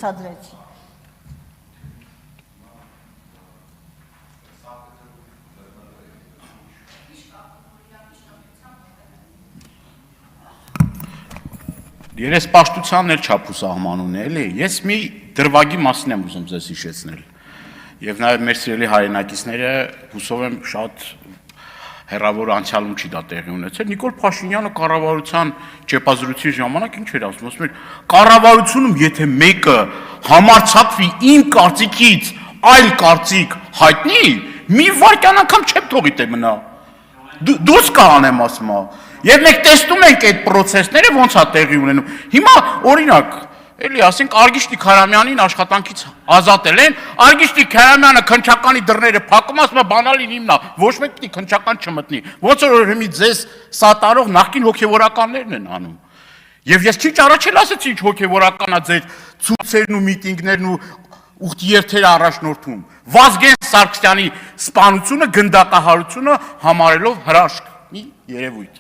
ցածրեցի։ Երես պաշտությանն էլ չափ ու սահմանում է, էլի։ Ես մի դրվագի մասին եմ ուզում ձեզ հիշեցնել։ Եվ նաև մեր սիրելի հայրենակիցները հուսով եմ շատ հեռավոր անցյալում չի դա տեղի ունեցել։ Նիկոլ Փաշինյանը կառավարության ճեպազրույցի ժամանակ ինչ էր ասում էր, կառավարությունում եթե մեկը համարձակվի իմ կարծիքից այլ կարծիք հայտնի, մի վայրկյան անգամ չեմ թողի տե մնա։ Դուրս կանեմ ասում եմ։ Եվ մենք տեսնում ենք այդ process-ները ոնց է տեղի ունենում։ Հիմա օրինակ, էլի ասենք Արգիշտիկ Հարամյանին աշխատանքից ազատել են, Արգիշտիկ Հարամյանը քննչականի դռները փակում, ասում է բանալին իմն է, ոչ մեկ պիտի քննչական չմտնի։ Ոնց որ հիմի ձեզ սատարող նախկին հոգևորականներն են անում։ Եվ ես քիչ առաջ էլ ասեցի ինչ հոգևորական է ձեր ցույցերն ու միտինգներն ու ուխտիերթերը առաջնորդում։ Վազգեն Սարգսյանի սպանությունը, գնդակահարությունը համարելով հրաշք մի երևույթ։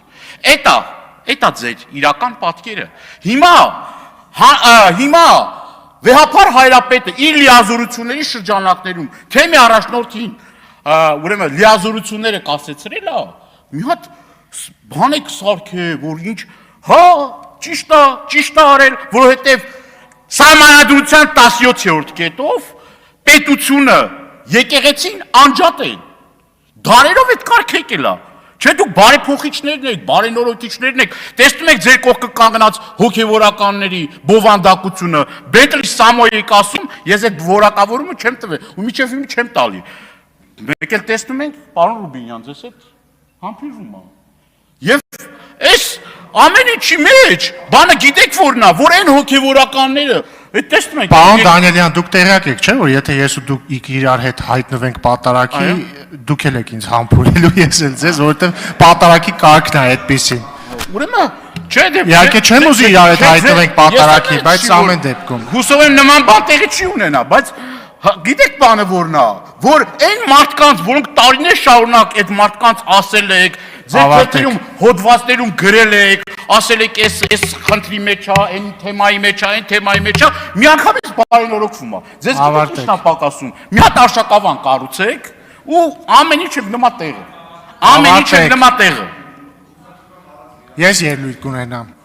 Էտա ձեր իրական պատկերը։ Հիմա վեհապար հայրապետը իր լիազորությունների շրջանակներում թեմի առաջնորդին ուրեմն լիազորությունները կասեցրել է, մի հատ բան եք սարքել, որ ինչ, հա, ճիշտ է արել, որովհետև սահմանադրության 17-րդ կետով պետությունը եկեղեցին անջատ են։ Դարերով այդ կարգ եկել է։ Չէ դուք բարեփոխիչներն եք, բարենորոգիչներն եք, տեսնում եք ձեր կողքը կանգնած հոգևորականների բովանդակությունը, Բենտլի Սամոյիկ ասում, ես այդ որակավորումը չեմ տվել, ու միջև հիմա չեմ տալի։ Մեկ էլ տեսնում ենք, պարոն Ռուբինյան, ձեզ այդ համբերվում է։ Եվ այս ամեն ինչի մեջ, բանը գիտեք որն է, որ այն հոգևորականները, տեսնում եք։ Պարոն Դանիելյան, դուք տեղյակ եք, չէ՞, որ եթե ես ու դուք իրար հետ հայտնվենք պատարագի, դուք էլ եք ինձ համբուրելու, ես էլ ձեզ, որովհետև պատարագի կարգն է այդպեսին։ Ուրեմն, չէ դե։ Իհարկե չեմ ուզի իրար հետ հայտնվենք պատարագի, բայց ամեն դեպքում։ Հուսով եմ նման բան տեղի չի ունենա, բայց գիտեք բանը որն է, որ այն մարդկանց, որոնք տարիներ շարունակ այդ մարդկանց ասել եք, ձեր փոքրում հոդվածներում գրել եք, ասել եք այս խնդրի մեջ է, այն թեմայի մեջ է, այն թեմայի մեջ է, միանգամից բարենորոգվում է։ Ձեզ գիտեք ինչն է պակասում։ Մի հատ արշակավան կառուցեք ու ամեն ինչ նման տեղը։ Ամեն ինչ նման տեղը։ Ես ելույթ կունենամ։